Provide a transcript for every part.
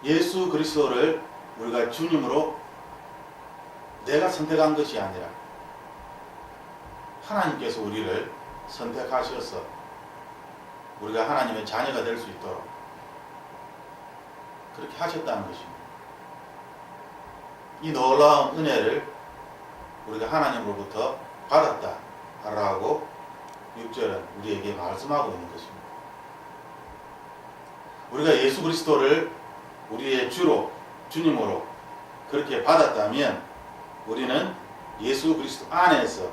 예수 그리스도를 우리가 주님으로 내가 선택한 것이 아니라 하나님께서 우리를 선택하셔서 우리가 하나님의 자녀가 될 수 있도록 그렇게 하셨다는 것입니다. 이 놀라운 은혜를 우리가 하나님으로부터 받았다라고 6절은 우리에게 말씀하고 있는 것입니다. 우리가 예수 그리스도를 우리의 주로, 주님으로 그렇게 받았다면 우리는 예수 그리스도 안에서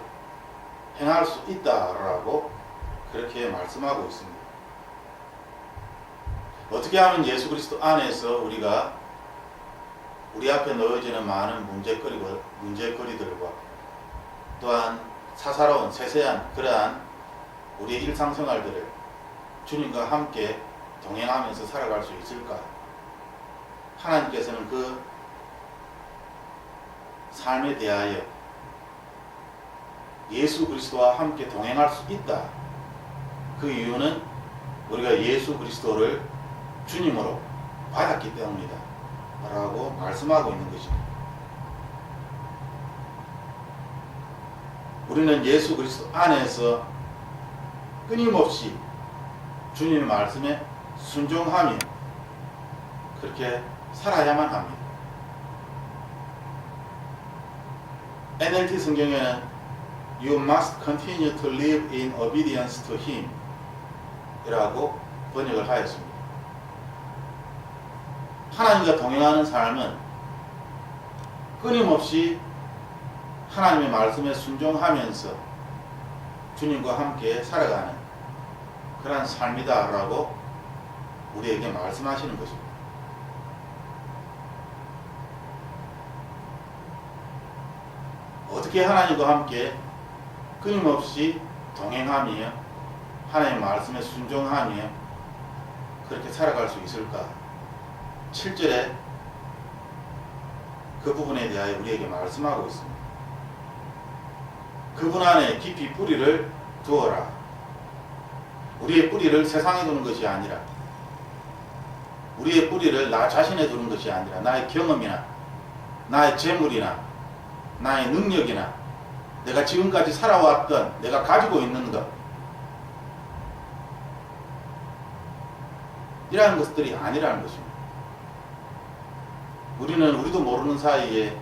행할 수 있다라고 그렇게 말씀하고 있습니다. 어떻게 하면 예수 그리스도 안에서 우리가 우리 앞에 놓여지는 많은 문제거리들과 또한 사사로운 세세한 그러한 우리의 일상생활들을 주님과 함께 동행하면서 살아갈 수 있을까? 하나님께서는 그 삶에 대하여 예수 그리스도와 함께 동행할 수 있다. 그 이유는 우리가 예수 그리스도를 주님으로 받았기 때문이다 라고 말씀하고 있는 것입니다. 우리는 예수 그리스도 안에서 끊임없이 주님의 말씀에 순종하며 그렇게 살아야만 합니다. NLT 성경에는 You must continue to live in obedience to Him 이라고 번역을 하였습니다. 하나님과 동행하는 삶은 끊임없이 하나님의 말씀에 순종하면서 주님과 함께 살아가는 그러한 삶이다라고 우리에게 말씀하시는 것입니다. 어떻게 하나님과 함께 끊임없이 동행하며 하나님의 말씀에 순종하며 그렇게 살아갈 수 있을까? 7절에 그 부분에 대하여 우리에게 말씀하고 있습니다. 그분 안에 깊이 뿌리를 두어라. 우리의 뿌리를 세상에 두는 것이 아니라 우리의 뿌리를 나 자신에 두는 것이 아니라 나의 경험이나 나의 재물이나 나의 능력이나 내가 지금까지 살아왔던 내가 가지고 있는 것 이러한 것들이 아니라는 것입니다. 우리도 모르는 사이에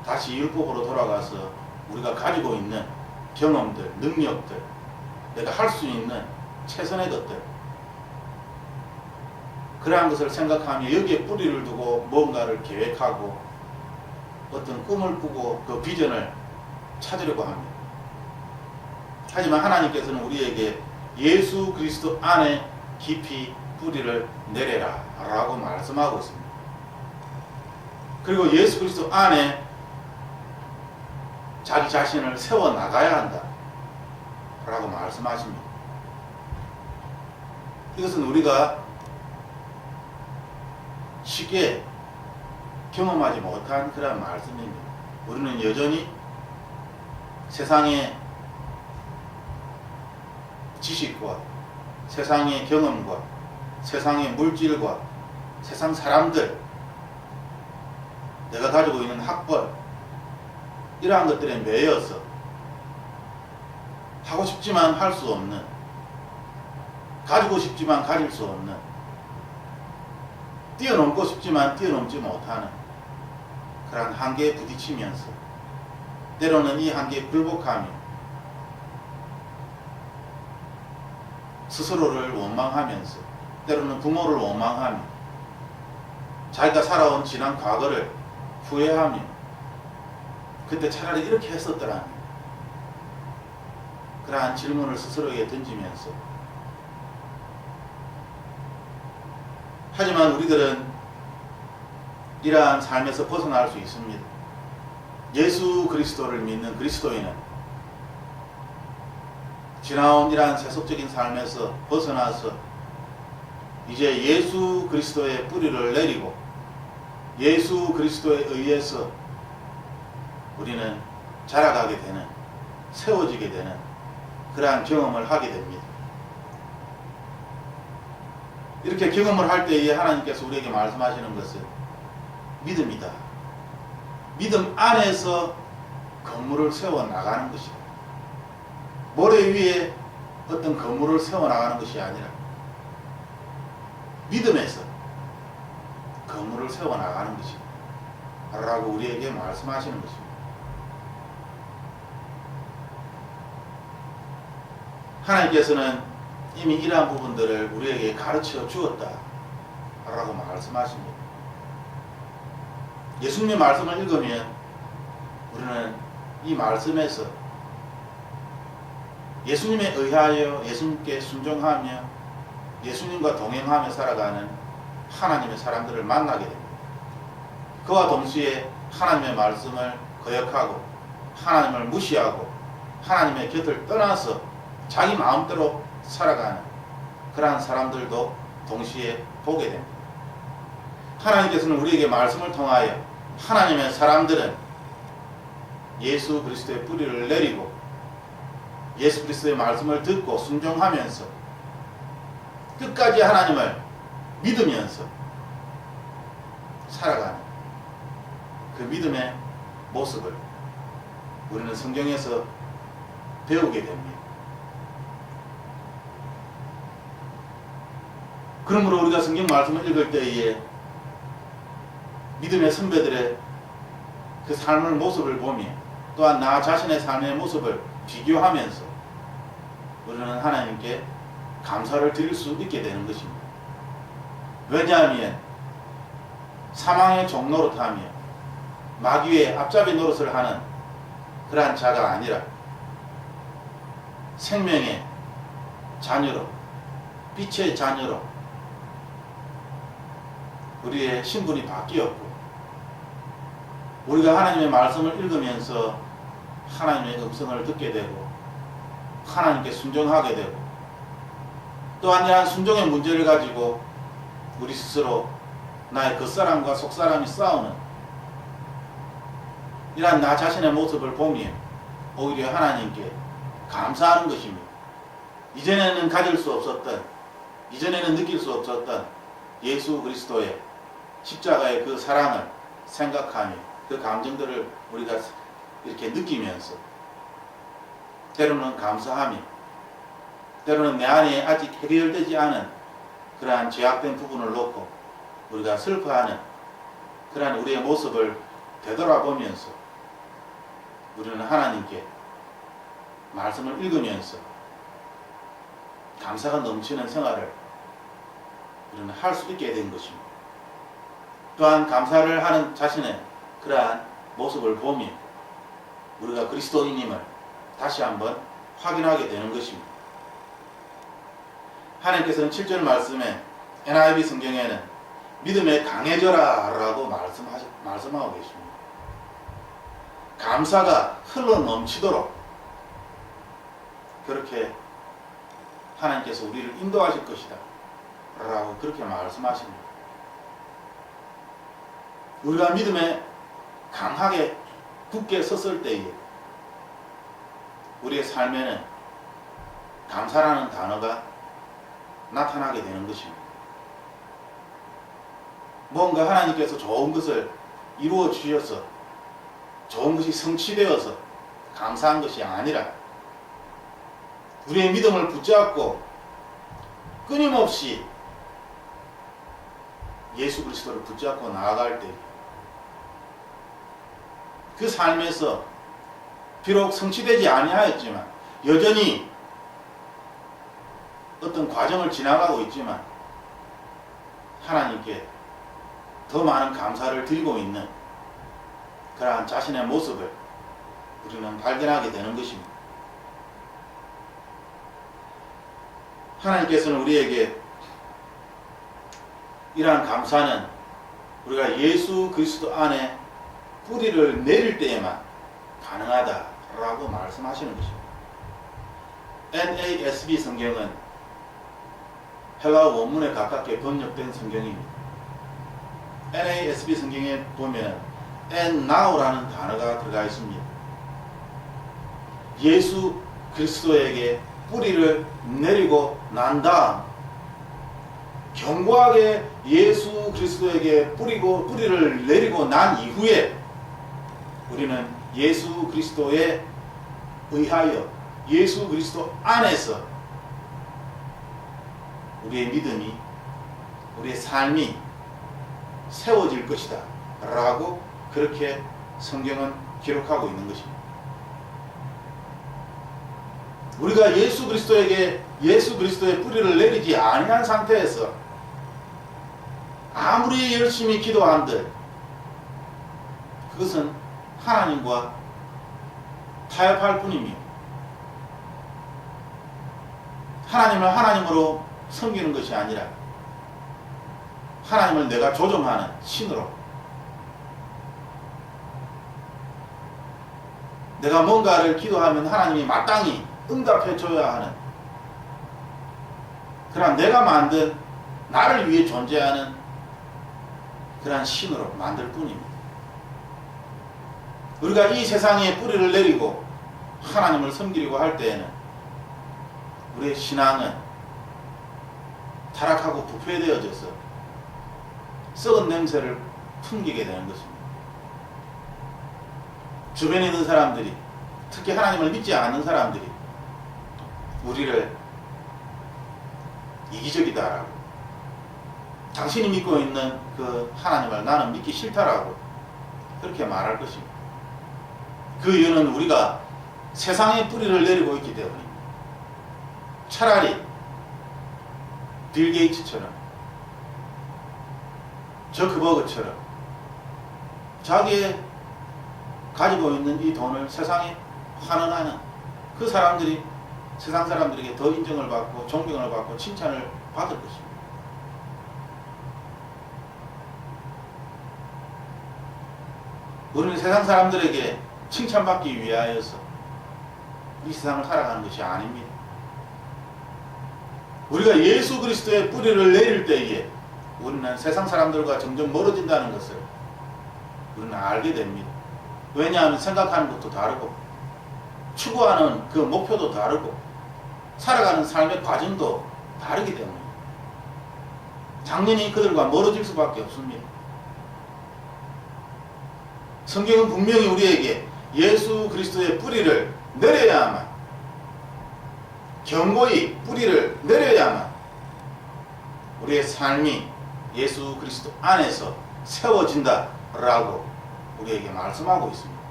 다시 율법으로 돌아가서 우리가 가지고 있는 경험들, 능력들, 내가 할 수 있는 최선의 것들 그러한 것을 생각하며 여기에 뿌리를 두고 뭔가를 계획하고 어떤 꿈을 꾸고 그 비전을 찾으려고 합니다. 하지만 하나님께서는 우리에게 예수 그리스도 안에 깊이 뿌리를 내려라 라고 말씀하고 있습니다. 그리고 예수 그리스도 안에 자기 자신을 세워나가야 한다 라고 말씀하십니다. 이것은 우리가 쉽게 경험하지 못한 그런 말씀입니다. 우리는 여전히 세상의 지식과 세상의 경험과 세상의 물질과 세상 사람들 내가 가지고 있는 학벌 이러한 것들에 매여서 하고 싶지만 할 수 없는 가지고 싶지만 가질 수 없는 뛰어넘고 싶지만 뛰어넘지 못하는 그런 한계에 부딪히면서 때로는 이 한계에 굴복하며 스스로를 원망하면서 때로는 부모를 원망하며 자기가 살아온 지난 과거를 후회하며 그때 차라리 이렇게 했었더라니 그러한 질문을 스스로에게 던지면서 하지만 우리들은 이러한 삶에서 벗어날 수 있습니다. 예수 그리스도를 믿는 그리스도인은 지나온 이러한 세속적인 삶에서 벗어나서 이제 예수 그리스도의 뿌리를 내리고 예수 그리스도에 의해서 우리는 자라가게 되는 세워지게 되는 그러한 경험을 하게 됩니다. 이렇게 경험을 할 때에 하나님께서 우리에게 말씀하시는 것은 믿음이다. 믿음 안에서 건물을 세워 나가는 것이다. 모래 위에 어떤 건물을 세워 나가는 것이 아니라 믿음에서 건물을 세워 나가는 것이다 라고 우리에게 말씀하시는 것입니다. 하나님께서는 이미 이러한 부분들을 우리에게 가르쳐 주었다 라고 말씀하십니다. 예수님의 말씀을 읽으면 우리는 이 말씀에서 예수님에 의하여 예수님께 순종하며 예수님과 동행하며 살아가는 하나님의 사람들을 만나게 됩니다. 그와 동시에 하나님의 말씀을 거역하고 하나님을 무시하고 하나님의 곁을 떠나서 자기 마음대로 살아가는 그러한 사람들도 동시에 보게 됩니다. 하나님께서는 우리에게 말씀을 통하여 하나님의 사람들은 예수 그리스도의 뿌리를 내리고 예수 그리스도의 말씀을 듣고 순종하면서 끝까지 하나님을 믿으면서 살아가는 그 믿음의 모습을 우리는 성경에서 배우게 됩니다. 그러므로 우리가 성경 말씀을 읽을 때에 믿음의 선배들의 그 삶의 모습을 보며 또한 나 자신의 삶의 모습을 비교하면서 우리는 하나님께 감사를 드릴 수 있게 되는 것입니다. 왜냐하면 사망의 종노릇하며 마귀의 앞잡이 노릇을 하는 그러한 자가 아니라 생명의 자녀로 빛의 자녀로 우리의 신분이 바뀌었고 우리가 하나님의 말씀을 읽으면서 하나님의 음성을 듣게 되고 하나님께 순종하게 되고 또한 이러한 순종의 문제를 가지고 우리 스스로 나의 겉사람과 속사람이 싸우는 이러한 나 자신의 모습을 보면 오히려 하나님께 감사하는 것입니다. 이전에는 가질 수 없었던 이전에는 느낄 수 없었던 예수 그리스도의 십자가의 그 사랑을 생각하며 그 감정들을 우리가 이렇게 느끼면서 때로는 감사하며 때로는 내 안에 아직 해결되지 않은 그러한 죄악된 부분을 놓고 우리가 슬퍼하는 그러한 우리의 모습을 되돌아보면서 우리는 하나님께 말씀을 읽으면서 감사가 넘치는 생활을 우리는 할 수 있게 된 것입니다. 또한 감사를 하는 자신의 그러한 모습을 보며 우리가 그리스도인임을 다시 한번 확인하게 되는 것입니다. 하나님께서는 7절 말씀에 NIV 성경에는 믿음에 강해져라 라고 말씀하고 계십니다. 감사가 흘러 넘치도록 그렇게 하나님께서 우리를 인도하실 것이다 라고 그렇게 말씀하십니다. 우리가 믿음에 강하게 굳게 섰을 때에 우리의 삶에는 감사라는 단어가 나타나게 되는 것입니다. 뭔가 하나님께서 좋은 것을 이루어 주셔서 좋은 것이 성취되어서 감사한 것이 아니라 우리의 믿음을 붙잡고 끊임없이 예수 그리스도를 붙잡고 나아갈 때 그 삶에서 비록 성취되지 아니하였지만 여전히 어떤 과정을 지나가고 있지만 하나님께 더 많은 감사를 드리고 있는 그러한 자신의 모습을 우리는 발견하게 되는 것입니다. 하나님께서는 우리에게 이러한 감사는 우리가 예수 그리스도 안에 뿌리를 내릴 때에만 가능하다라고 말씀하시는 것입니다. NASB 성경은 헬라어 원문에 가깝게 번역된 성경입니다. NASB 성경에 보면 and now라는 단어가 들어가 있습니다. 예수 그리스도에게 뿌리를 내리고 난 다음 견고하게 예수 그리스도에게 뿌리를 내리고 난 이후에 우리는 예수 그리스도에 의하여 예수 그리스도 안에서 우리의 믿음이, 우리의 삶이 세워질 것이다 라고 그렇게 성경은 기록하고 있는 것입니다. 우리가 예수 그리스도의 뿌리를 내리지 아니한 상태에서 아무리 열심히 기도한들 그것은 하나님과 타협할 뿐이며 하나님을 하나님으로 섬기는 것이 아니라 하나님을 내가 조종하는 신으로, 내가 뭔가를 기도하면 하나님이 마땅히 응답해 줘야 하는 그런 내가 만든, 나를 위해 존재하는 그러한 신으로 만들 뿐입니다. 우리가 이 세상에 뿌리를 내리고 하나님을 섬기려고 할 때에는 우리의 신앙은 타락하고 부패되어져서 썩은 냄새를 풍기게 되는 것입니다. 주변에 있는 사람들이, 특히 하나님을 믿지 않는 사람들이 우리를 이기적이다라고, 당신이 믿고 있는 그 하나님을 나는 믿기 싫다라고 그렇게 말할 것입니다. 그 이유는 우리가 세상에 뿌리를 내리고 있기 때문입니다. 차라리 빌 게이츠처럼, 저크버그처럼 자기의 가지고 있는 이 돈을 세상에 환원하는 그 사람들이 세상 사람들에게 더 인정을 받고 존경을 받고 칭찬을 받을 것입니다. 우리는 세상 사람들에게 칭찬받기 위하여서 이 세상을 살아가는 것이 아닙니다. 우리가 예수 그리스도의 뿌리를 내릴 때에 우리는 세상 사람들과 점점 멀어진다는 것을 우리는 알게 됩니다. 왜냐하면 생각하는 것도 다르고 추구하는 그 목표도 다르고 살아가는 삶의 과정도 다르기 때문입니다. 당연히 그들과 멀어질 수밖에 없습니다. 성경은 분명히 우리에게 예수 그리스도의 뿌리를 내려야만, 견고히 뿌리를 내려야만 우리의 삶이 예수 그리스도 안에서 세워진다라고 우리에게 말씀하고 있습니다.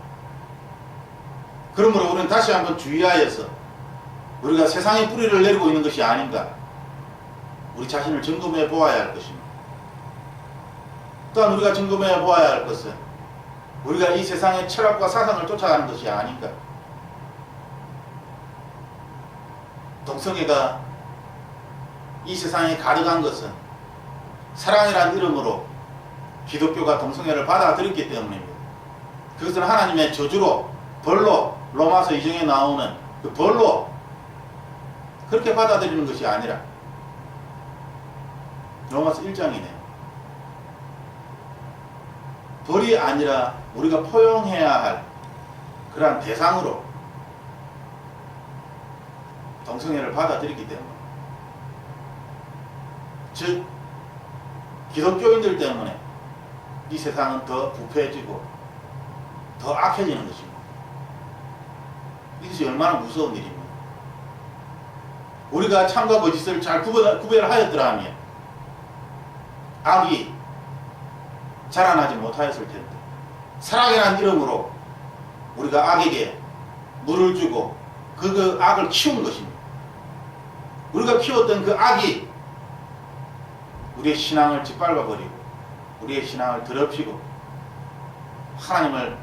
그러므로 우리는 다시 한번 주의하여서 우리가 세상에 뿌리를 내리고 있는 것이 아닌가 우리 자신을 점검해 보아야 할 것입니다. 또한 우리가 점검해 보아야 할 것은 우리가 이 세상의 철학과 사상을 쫓아가는 것이 아닌가. 동성애가 이 세상에 가득한 것은 사랑이라는 이름으로 기독교가 동성애를 받아들였기 때문입니다. 그것은 하나님의 저주로, 벌로, 로마서 2장에 나오는 그 벌로 그렇게 받아들이는 것이 아니라 로마서 1장이네요. 벌이 아니라 우리가 포용해야 할 그러한 대상으로 동성애를 받아들이기 때문에, 즉 기독교인들 때문에 이 세상은 더 부패해지고 더 악해지는 것입니다. 이것이 얼마나 무서운 일입니까? 우리가 참과 거짓을 잘 구별하였더라면 악이 자라나지 못하였을 텐데, 사랑이라는 이름으로 우리가 악에게 물을 주고 그 악을 키운 것입니다. 우리가 키웠던 그 악이 우리의 신앙을 짓밟아버리고 우리의 신앙을 더럽히고 하나님을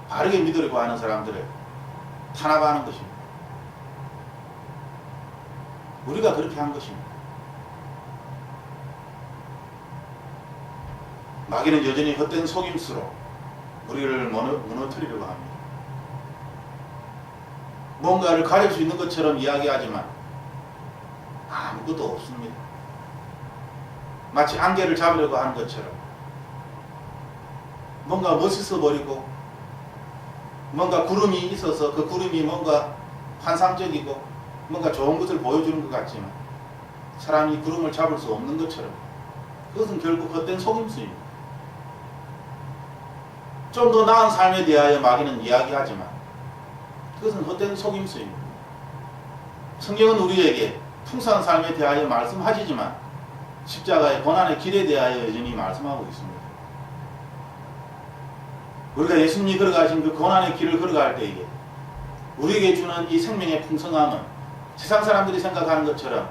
바르게 믿으려고 하는 사람들을 탄압하는 것입니다. 우리가 그렇게 한 것입니다. 마귀는 여전히 헛된 속임수로 우리를 무너뜨리려고 합니다. 뭔가를 가릴 수 있는 것처럼 이야기하지만 아무것도 없습니다. 마치 안개를 잡으려고 하는 것처럼 뭔가 멋있어 버리고 뭔가 구름이 있어서 그 구름이 뭔가 환상적이고 뭔가 좋은 것을 보여주는 것 같지만 사람이 구름을 잡을 수 없는 것처럼 그것은 결국 헛된 속임수입니다. 좀 더 나은 삶에 대하여 마귀는 이야기하지만 그것은 헛된 속임수입니다. 성경은 우리에게 풍성한 삶에 대하여 말씀하시지만 십자가의 고난의 길에 대하여 여전히 말씀하고 있습니다. 우리가 예수님이 걸어가신 그 고난의 길을 걸어갈 때에 우리에게 주는 이 생명의 풍성함은 세상 사람들이 생각하는 것처럼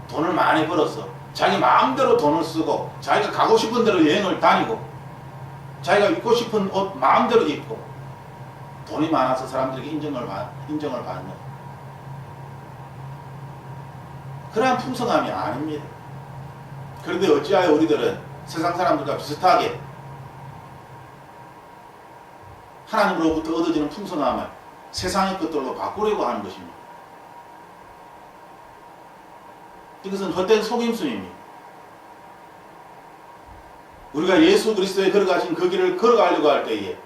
돈을 많이 벌어서 자기 마음대로 돈을 쓰고 자기가 가고 싶은 대로 여행을 다니고 자기가 입고 싶은 옷 마음대로 입고 돈이 많아서 사람들에게 인정을 받는 그러한 풍성함이 아닙니다. 그런데 어찌하여 우리들은 세상 사람들과 비슷하게 하나님으로부터 얻어지는 풍성함을 세상의 것들로 바꾸려고 하는 것입니다. 이것은 헛된 속임수입니다. 우리가 예수 그리스도에 걸어가신 그 길을 걸어가려고 할 때에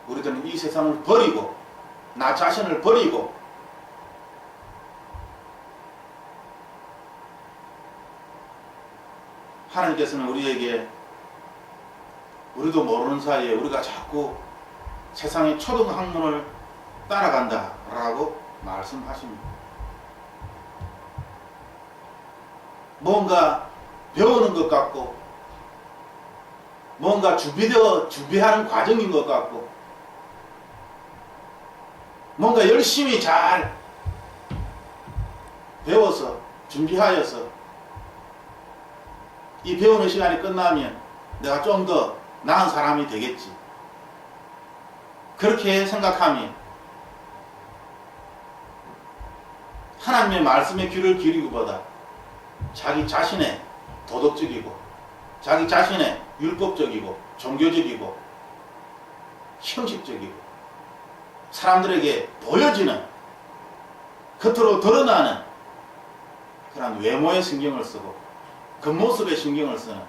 우리들은 이 세상을 버리고 나 자신을 버리고 하나님께서는 우리에게 우리도 모르는 사이에 우리가 자꾸 세상의 초등학문을 따라간다 라고 말씀하십니다. 뭔가 배우는 것 같고 뭔가 준비하는 과정인 것 같고 뭔가 열심히 잘 배워서 준비하여서 이 배우는 시간이 끝나면 내가 좀 더 나은 사람이 되겠지. 그렇게 생각하면 하나님의 말씀에 귀를 기울이기보다 자기 자신의 도덕적이고 자기 자신의 율법적이고 종교적이고 형식적이고 사람들에게 보여지는 겉으로 드러나는 그런 외모에 신경을 쓰고 겉모습에 신경을 쓰는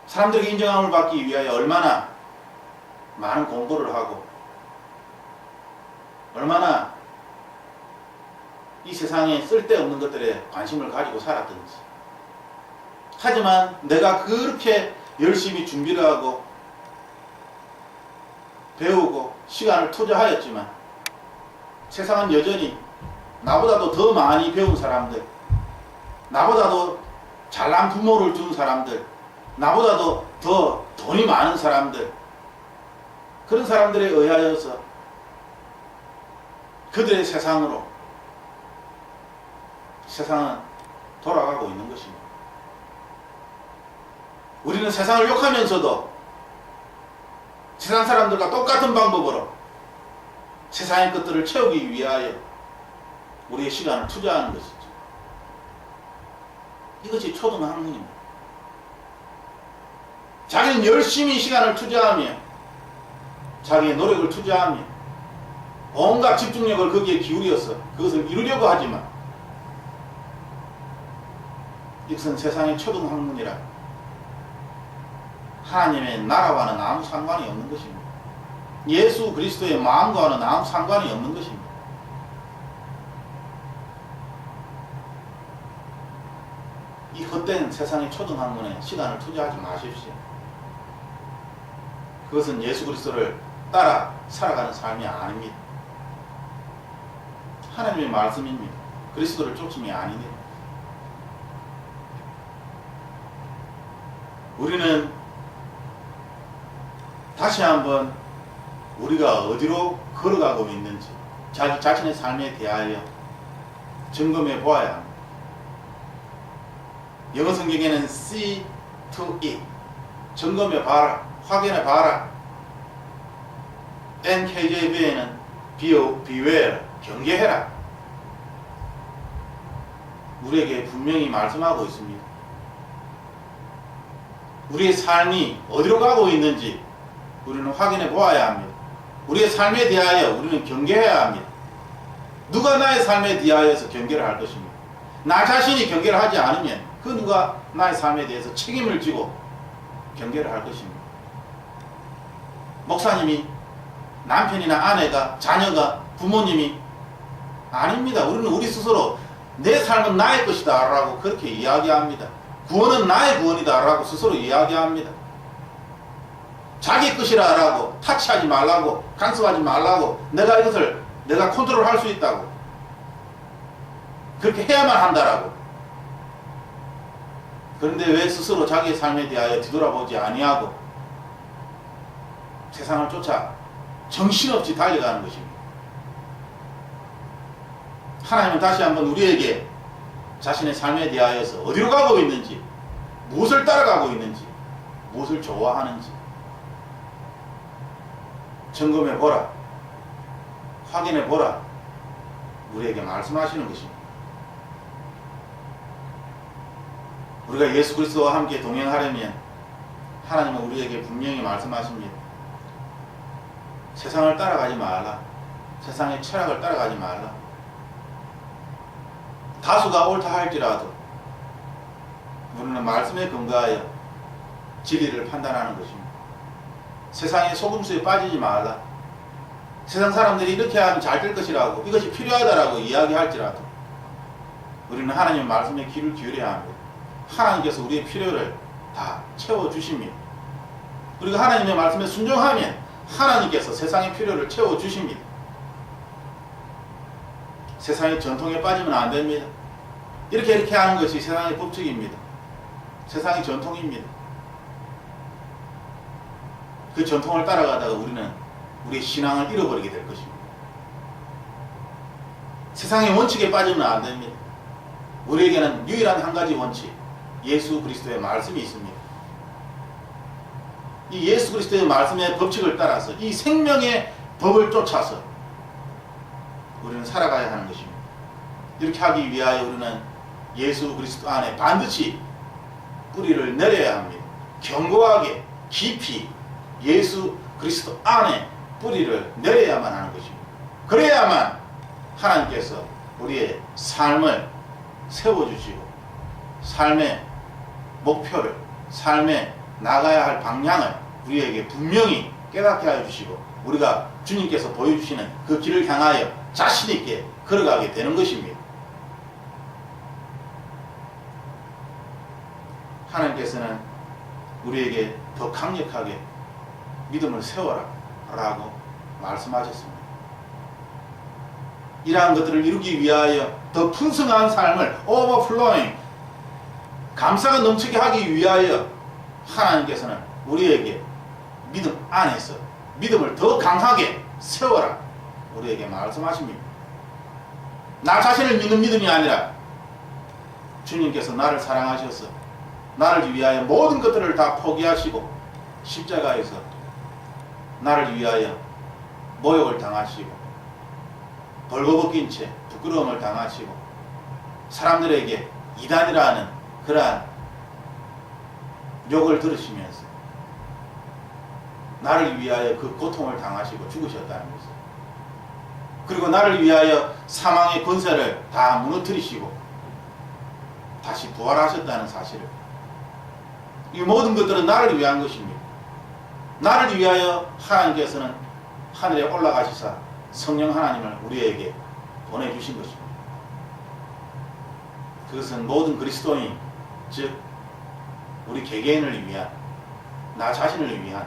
사람들에게 인정함을 받기 위하여 얼마나 많은 공부를 하고 얼마나 이 세상에 쓸데없는 것들에 관심을 가지고 살았던지. 하지만 내가 그렇게 열심히 준비를 하고 배우고 시간을 투자하였지만 세상은 여전히 나보다도 더 많이 배운 사람들, 나보다도 잘난 부모를 둔 사람들, 나보다도 더 돈이 많은 사람들, 그런 사람들에 의하여서 그들의 세상은 돌아가고 있는 것입니다. 우리는 세상을 욕하면서도 세상 사람들과 똑같은 방법으로 세상의 것들을 채우기 위하여 우리의 시간을 투자하는 것이죠. 이것이 초등학문입니다. 자기는 열심히 시간을 투자하며 자기의 노력을 투자하며 온갖 집중력을 거기에 기울여서 그것을 이루려고 하지만 이것은 세상의 초등학문이라 하나님의 나라와는 아무 상관이 없는 것입니다. 예수 그리스도의 마음과는 아무 상관이 없는 것입니다. 이 헛된 세상의 초등학문에 시간을 투자하지 마십시오. 그것은 예수 그리스도를 따라 살아가는 삶이 아닙니다. 하나님의 말씀입니다. 그리스도를 쫓음이 아닙니다. 우리는 다시 한번 우리가 어디로 걸어가고 있는지 자기 자신의 삶에 대하여 점검해 보아야 합니다. 영어 성경에는 see to it, 점검해 봐라, 확인해 봐라. NKJV에는 beware, 경계해라. 우리에게 분명히 말씀하고 있습니다. 우리의 삶이 어디로 가고 있는지 우리는 확인해 보아야 합니다. 우리의 삶에 대하여 우리는 경계해야 합니다. 누가 나의 삶에 대하여서 경계를 할 것입니다. 나 자신이 경계를 하지 않으면 그 누가 나의 삶에 대해서 책임을 지고 경계를 할 것입니다. 목사님이, 남편이나 아내가, 자녀가, 부모님이 아닙니다. 우리는 우리 스스로 내 삶은 나의 것이다 라고 그렇게 이야기합니다. 구원은 나의 구원이다 라고 스스로 이야기합니다. 자기 것이라 라고 타치하지 말라고 간섭하지 말라고 내가 이것을 내가 컨트롤할 수 있다고 그렇게 해야만 한다라고. 그런데 왜 스스로 자기의 삶에 대하여 뒤돌아보지 아니하고 세상을 쫓아 정신없이 달려가는 것입니다. 하나님은 다시 한번 우리에게 자신의 삶에 대하여서 어디로 가고 있는지, 무엇을 따라가고 있는지, 무엇을 좋아하는지 점검해 보라, 확인해 보라, 우리에게 말씀하시는 것입니다. 우리가 예수 그리스도와 함께 동행하려면 하나님은 우리에게 분명히 말씀하십니다. 세상을 따라가지 말라. 세상의 철학을 따라가지 말라. 다수가 옳다 할지라도 우리는 말씀에 근거하여 진리를 판단하는 것입니다. 세상의 속임수에 빠지지 말라. 세상 사람들이 이렇게 하면 잘 될 것이라고, 이것이 필요하다라고 이야기할지라도 우리는 하나님의 말씀에 귀를 기울여야 합니다. 하나님께서 우리의 필요를 다 채워주십니다. 우리가 하나님의 말씀에 순종하면 하나님께서 세상의 필요를 채워주십니다. 세상의 전통에 빠지면 안 됩니다. 이렇게 하는 것이 세상의 법칙입니다. 세상의 전통입니다. 그 전통을 따라가다가 우리는 우리의 신앙을 잃어버리게 될 것입니다. 세상의 원칙에 빠지면 안 됩니다. 우리에게는 유일한 한 가지 원칙, 예수 그리스도의 말씀이 있습니다. 이 예수 그리스도의 말씀의 법칙을 따라서 이 생명의 법을 쫓아서 우리는 살아가야 하는 것입니다. 이렇게 하기 위하여 우리는 예수 그리스도 안에 반드시 뿌리를 내려야 합니다. 견고하게 깊이 예수 그리스도 안에 뿌리를 내려야만 하는 것입니다. 그래야만 하나님께서 우리의 삶을 세워주시고 삶의 목표를, 삶의 나가야 할 방향을 우리에게 분명히 깨닫게 하여 주시고 우리가 주님께서 보여주시는 그 길을 향하여 자신 있게 걸어가게 되는 것입니다. 하나님께서는 우리에게 더 강력하게 믿음을 세워라 라고 말씀하셨습니다. 이러한 것들을 이루기 위하여 더 풍성한 삶을 overflowing, 감사가 넘치게 하기 위하여 하나님께서는 우리에게 믿음 안에서 믿음을 더 강하게 세워라 우리에게 말씀하십니다. 나 자신을 믿는 믿음이 아니라 주님께서 나를 사랑하셔서 나를 위하여 모든 것들을 다 포기하시고 십자가에서 나를 위하여 모욕을 당하시고 벌거벗긴 채 부끄러움을 당하시고 사람들에게 이단이라는 그러한 욕을 들으시면서 나를 위하여 그 고통을 당하시고 죽으셨다는 것을, 그리고 나를 위하여 사망의 권세를 다 무너뜨리시고 다시 부활하셨다는 사실을, 이 모든 것들은 나를 위한 것입니다. 나를 위하여 하나님께서는 하늘에 올라가시사 성령 하나님을 우리에게 보내주신 것입니다. 그것은 모든 그리스도인, 즉 우리 개개인을 위한, 나 자신을 위한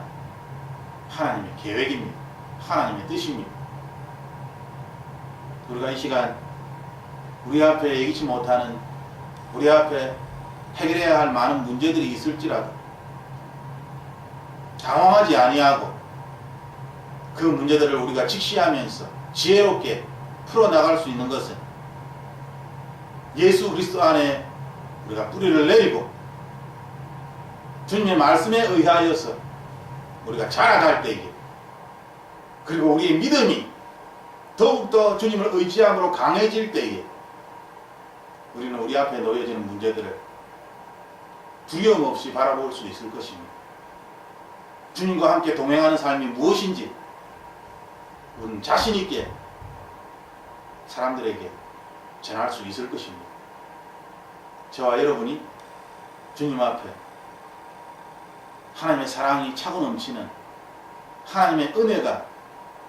하나님의 계획입니다. 하나님의 뜻입니다. 우리가 이 시간 우리 앞에 예기치 못하는, 우리 앞에 해결해야 할 많은 문제들이 있을지라도 당황하지 아니하고 그 문제들을 우리가 직시하면서 지혜롭게 풀어나갈 수 있는 것은 예수 그리스도 안에 우리가 뿌리를 내리고 주님의 말씀에 의하여서 우리가 자라갈 때에, 그리고 우리의 믿음이 더욱더 주님을 의지함으로 강해질 때에 우리는 우리 앞에 놓여지는 문제들을 두려움 없이 바라볼 수 있을 것입니다. 주님과 함께 동행하는 삶이 무엇인지 우리는 자신 있게 사람들에게 전할 수 있을 것입니다. 저와 여러분이 주님 앞에 하나님의 사랑이 차고 넘치는, 하나님의 은혜가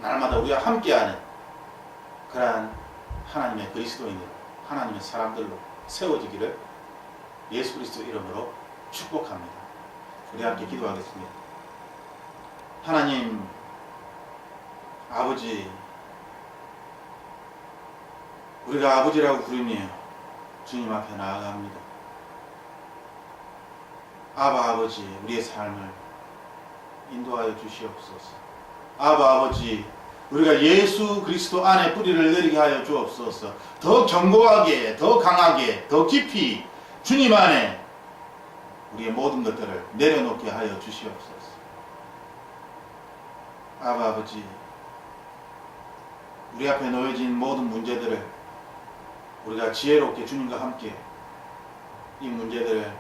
날마다 우리와 함께하는 그러한 하나님의 그리스도인으로, 하나님의 사람들로 세워지기를 예수 그리스도 이름으로 축복합니다. 우리 함께 기도하겠습니다. 하나님 아버지, 우리가 아버지라고 부르며 주님 앞에 나아갑니다. 아바 아버지, 우리의 삶을 인도하여 주시옵소서. 아바 아버지, 우리가 예수 그리스도 안에 뿌리를 내리게 하여 주옵소서. 더 견고하게, 더 강하게, 더 깊이 주님 안에 우리의 모든 것들을 내려놓게 하여 주시옵소서. 아바 아버지, 우리 앞에 놓여진 모든 문제들을 우리가 지혜롭게 주님과 함께 이 문제들을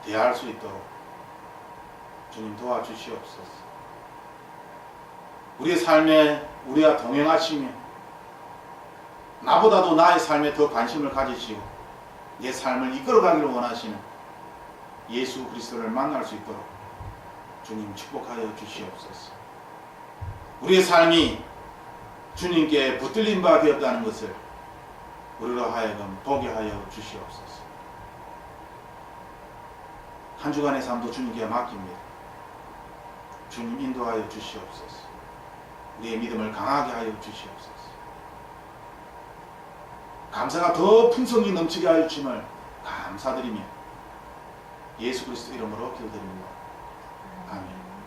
대할 수 있도록 주님 도와주시옵소서. 우리의 삶에 우리와 동행하시며 나보다도 나의 삶에 더 관심을 가지시고 내 삶을 이끌어가기를 원하시는 예수 그리스도를 만날 수 있도록 주님 축복하여 주시옵소서. 우리의 삶이 주님께 붙들린 바 되었다는 것을 우리로 하여금 보게 하여 주시옵소서. 한 주간의 삶도 주님께 맡깁니다. 주님 인도하여 주시옵소서. 우리의 믿음을 강하게 하여 주시옵소서. 감사가 더 풍성히 넘치게 하여 주심을 감사드리며 예수 그리스도 이름으로 기도드립니다.